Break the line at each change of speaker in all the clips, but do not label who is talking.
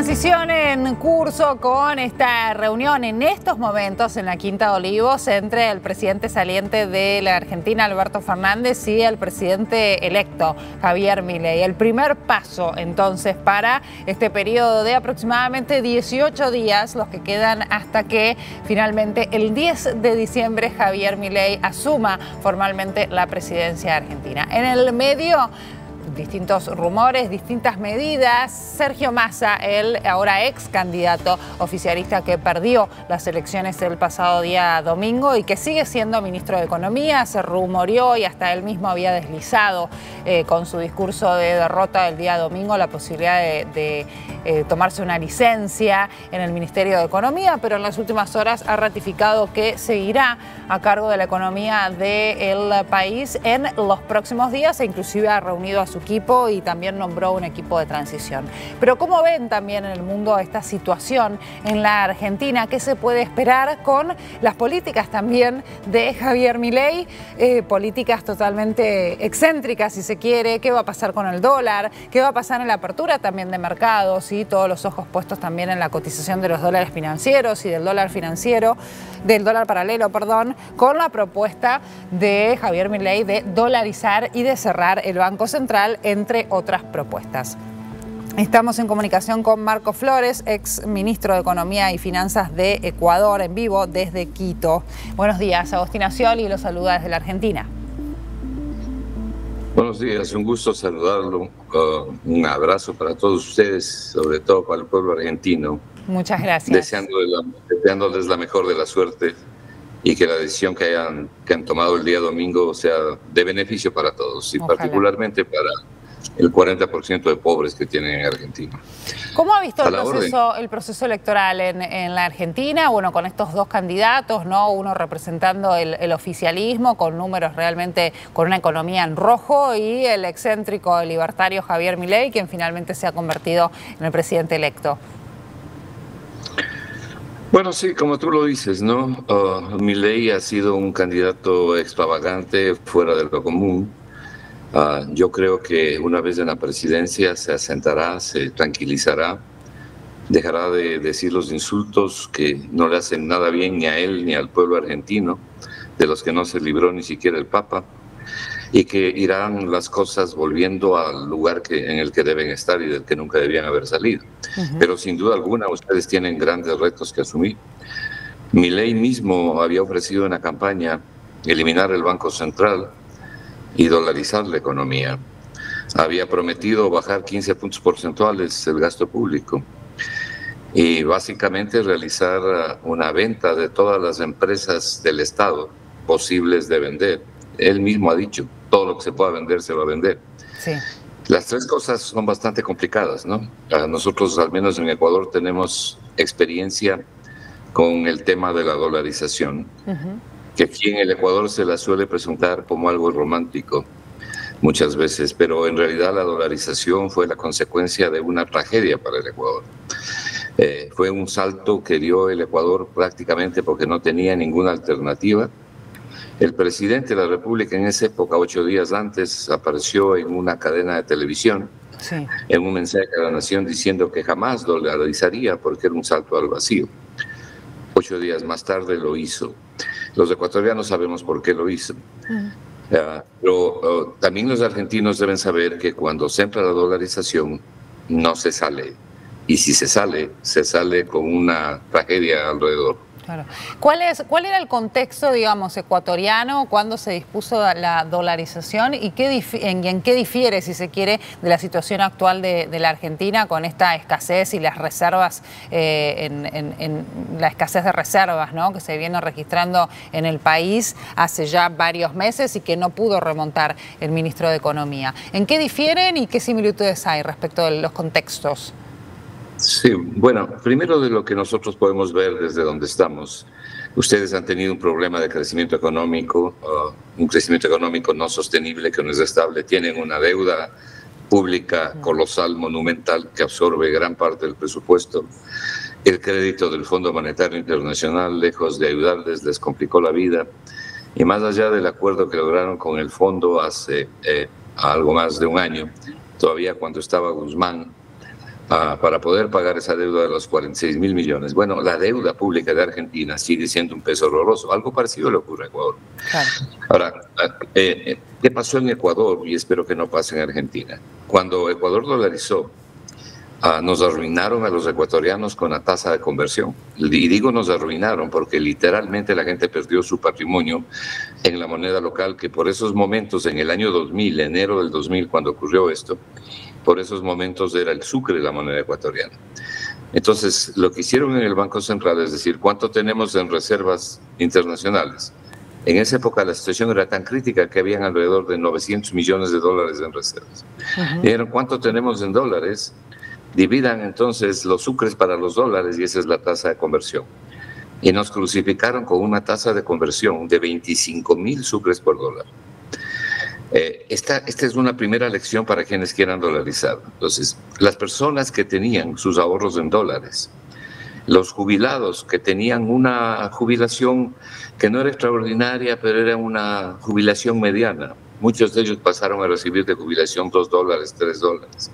Transición en curso con esta reunión en estos momentos en la Quinta de Olivos entre el presidente saliente de la Argentina, Alberto Fernández, y el presidente electo, Javier Milei. El primer paso, entonces, para este periodo de aproximadamente 18 días, los que quedan hasta que finalmente el 10 de diciembre Javier Milei asuma formalmente la presidencia de Argentina. En el medio, distintos rumores, distintas medidas. Sergio Massa, el ahora ex candidato oficialista que perdió las elecciones el pasado día domingo y que sigue siendo ministro de Economía, se rumoreó y hasta él mismo había deslizado con su discurso de derrota del día domingo la posibilidad de tomarse una licencia en el Ministerio de Economía, pero en las últimas horas ha ratificado que seguirá a cargo de la economía del país en los próximos días e inclusive ha reunido a su equipo y también nombró un equipo de transición. Pero ¿cómo ven también en el mundo esta situación en la Argentina? ¿Qué se puede esperar con las políticas también de Javier Milei? Políticas totalmente excéntricas, si se quiere. ¿Qué va a pasar con el dólar? ¿Qué va a pasar en la apertura también de mercados? Y todos los ojos puestos también en la cotización de los dólares financieros y del dólar financiero, del dólar paralelo, perdón, con la propuesta de Javier Milei de dolarizar y de cerrar el Banco Central, entre otras propuestas. Estamos en comunicación con Marco Flores, ex ministro de Economía y Finanzas de Ecuador, en vivo desde Quito. Buenos días, Agostina Scioli lo saluda desde la Argentina.
Buenos días, un gusto saludarlo. Un abrazo para todos ustedes, sobre todo para el pueblo argentino.
Muchas gracias.
Deseándoles la mejor de la suerte y que la decisión que han tomado el día domingo sea de beneficio para todos y ojalá, particularmente para el 40% de pobres que tienen en Argentina.
¿Cómo ha visto el proceso electoral en la Argentina? Bueno, con estos dos candidatos, ¿no? Uno representando el oficialismo con números realmente, con una economía en rojo, y el excéntrico libertario Javier Milei, quien finalmente se ha convertido en el presidente electo.
Bueno, sí, como tú lo dices, ¿no? Milei ha sido un candidato extravagante, fuera de lo común. Yo creo que una vez en la presidencia se asentará, se tranquilizará, dejará de decir los insultos que no le hacen nada bien ni a él ni al pueblo argentino, de los que no se libró ni siquiera el Papa, y que irán las cosas volviendo al lugar en el que deben estar y del que nunca debían haber salido. Pero sin duda alguna ustedes tienen grandes retos que asumir. Milei mismo había ofrecido en la campaña eliminar el Banco Central y dolarizar la economía. Había prometido bajar 15 puntos porcentuales el gasto público y básicamente realizar una venta de todas las empresas del Estado posibles de vender. Él mismo ha dicho, todo lo que se pueda vender se va a vender.
Sí.
Las tres cosas son bastante complicadas, ¿no? Nosotros, al menos en Ecuador, tenemos experiencia con el tema de la dolarización, que aquí en el Ecuador se la suele presentar como algo romántico muchas veces, pero en realidad la dolarización fue la consecuencia de una tragedia para el Ecuador. Fue un salto que dio el Ecuador prácticamente porque no tenía ninguna alternativa. El presidente de la República en esa época, 8 días antes, apareció en una cadena de televisión, sí, en un mensaje a la nación diciendo que jamás dolarizaría porque era un salto al vacío. 8 días más tarde lo hizo. Los ecuatorianos sabemos por qué lo hizo. Pero también los argentinos deben saber que cuando se entra la dolarización no se sale. Y si se sale con una tragedia alrededor.
Claro. ¿Cuál era el contexto, digamos, ecuatoriano cuando se dispuso la dolarización y en qué difiere, si se quiere, de la situación actual de la Argentina con esta escasez y las reservas, en la escasez de reservas, ¿no?, que se viene registrando en el país hace ya varios meses y que no pudo remontar el ministro de Economía? ¿En qué difieren y qué similitudes hay respecto de los contextos?
Sí, bueno, primero de lo que nosotros podemos ver desde donde estamos, ustedes han tenido un problema de crecimiento económico, un crecimiento económico no sostenible, que no es estable, tienen una deuda pública colosal, monumental, que absorbe gran parte del presupuesto. El crédito del Fondo Monetario Internacional, lejos de ayudarles, les complicó la vida. Y más allá del acuerdo que lograron con el fondo hace algo más de un año, todavía cuando estaba Guzmán, para poder pagar esa deuda de los 46.000 millones. Bueno, la deuda pública de Argentina sigue siendo un peso horroroso. Algo parecido le ocurre a Ecuador.
Claro.
Ahora, ¿qué pasó en Ecuador? Y espero que no pase en Argentina. Cuando Ecuador dolarizó, nos arruinaron a los ecuatorianos con la tasa de conversión. Y digo nos arruinaron porque literalmente la gente perdió su patrimonio en la moneda local, que por esos momentos, en el año 2000, enero del 2000, cuando ocurrió esto, por esos momentos era el sucre la moneda ecuatoriana. Entonces, lo que hicieron en el Banco Central es decir, ¿cuánto tenemos en reservas internacionales? En esa época la situación era tan crítica que habían alrededor de 900 millones de dólares en reservas. Dijeron, ¿cuánto tenemos en dólares? Dividan entonces los sucres para los dólares y esa es la tasa de conversión. Y nos crucificaron con una tasa de conversión de 25.000 sucres por dólar. Esta es una primera lección para quienes quieran dolarizar. Entonces, las personas que tenían sus ahorros en dólares, los jubilados que tenían una jubilación que no era extraordinaria, pero era una jubilación mediana, muchos de ellos pasaron a recibir de jubilación $2, $3.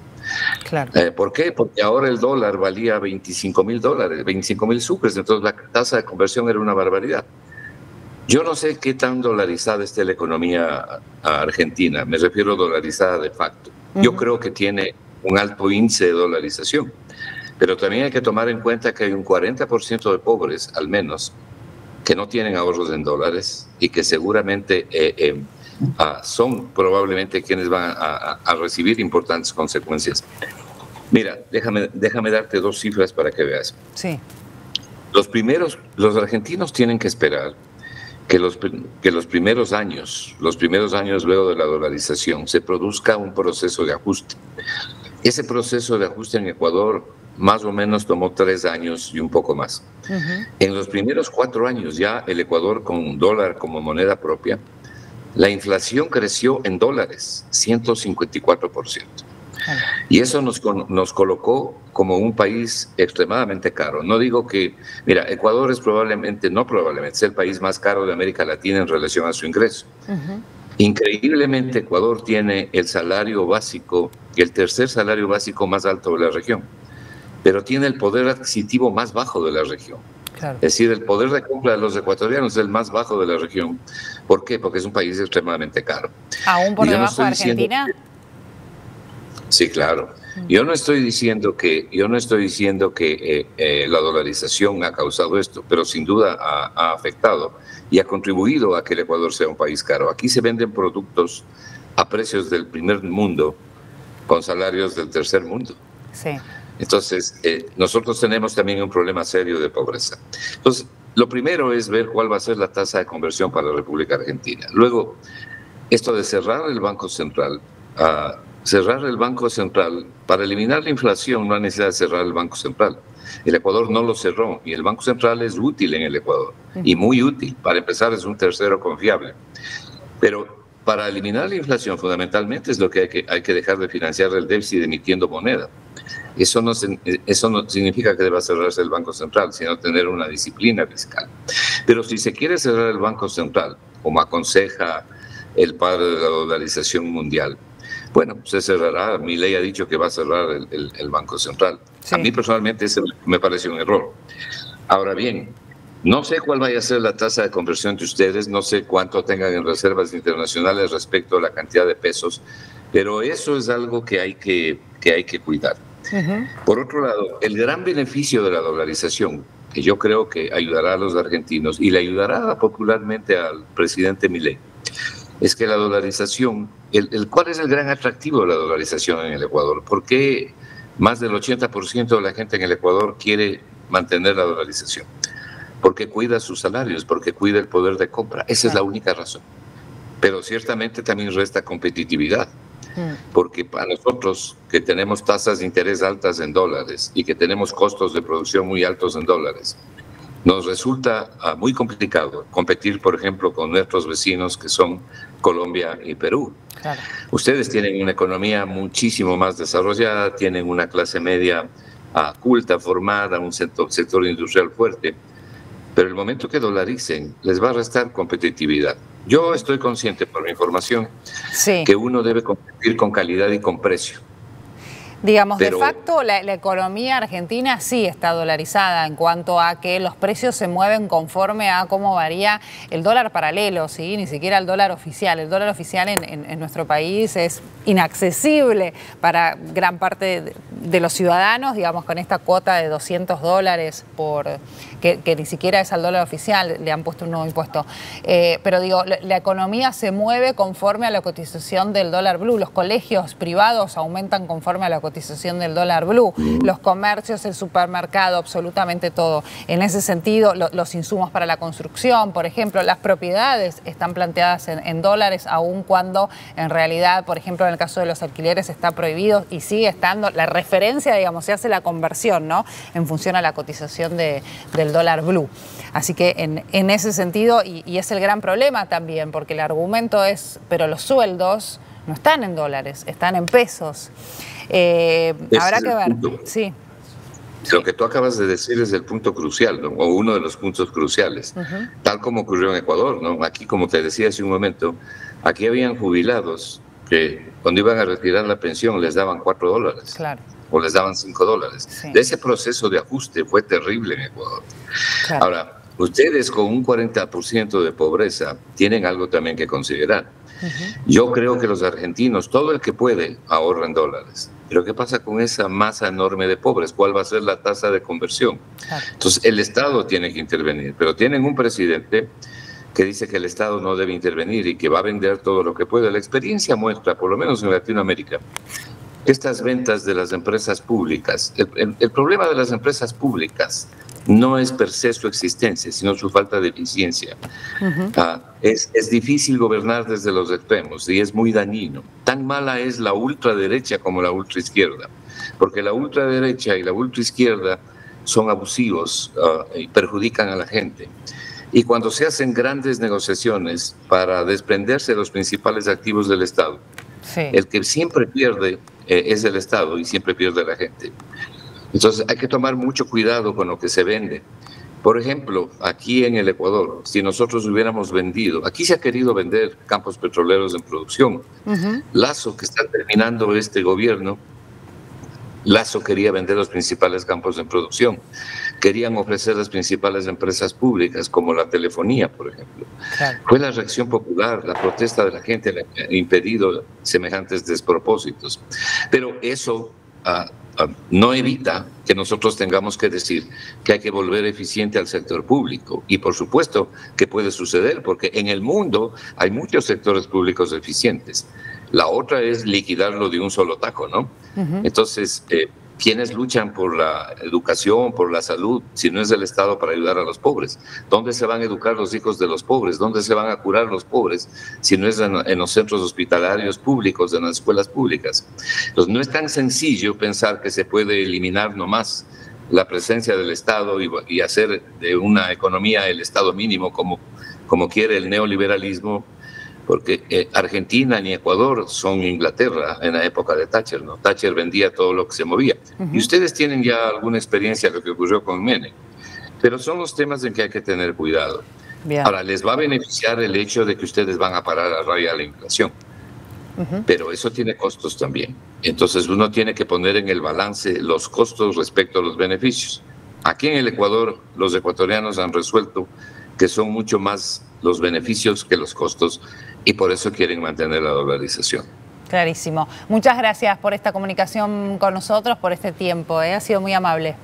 Claro.
¿Por qué? Porque ahora el dólar valía $25.000, 25.000 sucres, entonces la tasa de conversión era una barbaridad. Yo no sé qué tan dolarizada esté la economía argentina, me refiero a dolarizada de facto. Yo creo que tiene un alto índice de dolarización, pero también hay que tomar en cuenta que hay un 40% de pobres, al menos, que no tienen ahorros en dólares y que seguramente son probablemente quienes van a recibir importantes consecuencias. Mira, déjame darte dos cifras para que veas.
Sí.
Los argentinos tienen que esperar que los primeros años luego de la dolarización se produzca un proceso de ajuste. Ese proceso de ajuste en Ecuador más o menos tomó 3 años y un poco más. En los primeros 4 años ya el Ecuador con dólar como moneda propia, la inflación creció en dólares 154%. Y eso nos colocó como un país extremadamente caro. No digo que, mira, Ecuador es es el país más caro de América Latina en relación a su ingreso. Increíblemente, Ecuador tiene el salario básico, el tercer salario básico más alto de la región, pero tiene el poder adquisitivo más bajo de la región. Claro. Es decir, el poder de compra de los ecuatorianos es el más bajo de la región. ¿Por qué? Porque es un país extremadamente caro.
¿Aún por debajo de Argentina?
Sí, claro. Yo no estoy diciendo que la dolarización ha causado esto, pero sin duda ha afectado y ha contribuido a que el Ecuador sea un país caro. Aquí se venden productos a precios del primer mundo con salarios del tercer mundo.
Sí.
Entonces, nosotros tenemos también un problema serio de pobreza. Entonces, lo primero es ver cuál va a ser la tasa de conversión para la República Argentina. Luego, esto de cerrar el Banco Central, para eliminar la inflación no hay necesidad de cerrar el Banco Central. El Ecuador no lo cerró y el Banco Central es útil en el Ecuador y muy útil. Para empezar, es un tercero confiable. Pero para eliminar la inflación, fundamentalmente, es lo que hay que dejar de financiar el déficit emitiendo moneda. Eso no significa que deba cerrarse el Banco Central, sino tener una disciplina fiscal. Pero si se quiere cerrar el Banco Central, como aconseja el padre de la dolarización mundial, bueno, se cerrará. Milei ha dicho que va a cerrar el Banco Central. Sí. A mí personalmente ese me parece un error. Ahora bien, no sé cuál vaya a ser la tasa de conversión de ustedes, no sé cuánto tengan en reservas internacionales respecto a la cantidad de pesos, pero eso es algo que hay que cuidar. Por otro lado, el gran beneficio de la dolarización, que yo creo que ayudará a los argentinos y le ayudará popularmente al presidente Milei, es que la dolarización, ¿cuál es el gran atractivo de la dolarización en el Ecuador? ¿Por qué más del 80% de la gente en el Ecuador quiere mantener la dolarización? Porque cuida sus salarios, porque cuida el poder de compra. Esa es la única razón. Pero ciertamente también resta competitividad. Porque para nosotros que tenemos tasas de interés altas en dólares y que tenemos costos de producción muy altos en dólares, nos resulta muy complicado competir, por ejemplo, con nuestros vecinos que son Colombia y Perú. Claro. Ustedes tienen una economía muchísimo más desarrollada, tienen una clase media culta, formada, un sector industrial fuerte, pero el momento que dolaricen les va a restar competitividad. Yo estoy consciente, por mi información, que uno debe competir con calidad y con precio.
Digamos,
Pero,
de facto, la economía argentina sí está dolarizada en cuanto a que los precios se mueven conforme a cómo varía el dólar paralelo, ¿sí? Ni siquiera el dólar oficial. El dólar oficial en nuestro país es inaccesible para gran parte de los ciudadanos, digamos, con esta cuota de $200 que ni siquiera es al dólar oficial, le han puesto un nuevo impuesto. Pero digo, la economía se mueve conforme a la cotización del dólar blue. Los colegios privados aumentan conforme a la cotización del dólar blue, los comercios, el supermercado, absolutamente todo. En ese sentido, los insumos para la construcción, por ejemplo, las propiedades están planteadas en dólares, aun cuando en realidad, por ejemplo, en el caso de los alquileres está prohibido y sigue estando, la referencia, digamos, se hace la conversión, ¿no? En función a la cotización del dólar blue. Así que en ese sentido, y es el gran problema también, porque el argumento es, pero los sueldos no están en dólares, están en pesos. Habrá que ver. Sí.
Lo que tú acabas de decir es el punto crucial, ¿no? O uno de los puntos cruciales, tal como ocurrió en Ecuador, ¿no? Aquí, como te decía hace un momento, aquí habían jubilados que cuando iban a retirar la pensión les daban $4.
Claro.
O les daban $5.
Sí.
De ese proceso de ajuste fue terrible en Ecuador.
Claro.
Ahora, ustedes con un 40% de pobreza tienen algo también que considerar. Yo creo que los argentinos, todo el que puede, ahorra en dólares. Pero ¿qué pasa con esa masa enorme de pobres? ¿Cuál va a ser la tasa de conversión?
Claro.
Entonces, el Estado tiene que intervenir, pero tienen un presidente que dice que el Estado no debe intervenir y que va a vender todo lo que puede. La experiencia muestra, por lo menos en Latinoamérica, estas ventas de las empresas públicas, el problema de las empresas públicas no es per se su existencia, sino su falta de eficiencia. Es difícil gobernar desde los extremos y es muy dañino. Tan mala es la ultraderecha como la ultraizquierda, porque la ultraderecha y la ultraizquierda son abusivos y perjudican a la gente. Y cuando se hacen grandes negociaciones para desprenderse de los principales activos del Estado, sí, el que siempre pierde es el Estado y siempre pierde la gente. Entonces hay que tomar mucho cuidado con lo que se vende. Por ejemplo, aquí en el Ecuador, si nosotros hubiéramos vendido, aquí se ha querido vender campos petroleros en producción. Lazo, que está terminando este gobierno, Lazo quería vender los principales campos en producción. Querían ofrecer las principales empresas públicas, como la telefonía, por ejemplo. Claro. Fue la reacción popular, la protesta de la gente la que ha impedido semejantes despropósitos. Pero eso no evita que nosotros tengamos que decir que hay que volver eficiente al sector público. Y por supuesto que puede suceder, porque en el mundo hay muchos sectores públicos eficientes. La otra es liquidarlo de un solo tajo, ¿no? Entonces, ¿quiénes luchan por la educación, por la salud, si no es el Estado para ayudar a los pobres? ¿Dónde se van a educar los hijos de los pobres? ¿Dónde se van a curar los pobres si no es en los centros hospitalarios públicos, en las escuelas públicas? Entonces, no es tan sencillo pensar que se puede eliminar nomás la presencia del Estado y hacer de una economía el Estado mínimo como quiere el neoliberalismo, porque Argentina ni Ecuador son Inglaterra en la época de Thatcher, ¿no? Thatcher vendía todo lo que se movía. Y ustedes tienen ya alguna experiencia de lo que ocurrió con Menem. Pero son los temas en que hay que tener cuidado. Bien. Ahora, les va a beneficiar el hecho de que ustedes van a parar a raya la inflación. Pero eso tiene costos también. Entonces uno tiene que poner en el balance los costos respecto a los beneficios. Aquí en el Ecuador, los ecuatorianos han resuelto que son mucho más los beneficios que los costos, y por eso quieren mantener la dolarización.
Clarísimo. Muchas gracias por esta comunicación con nosotros, por este tiempo, ha sido muy amable.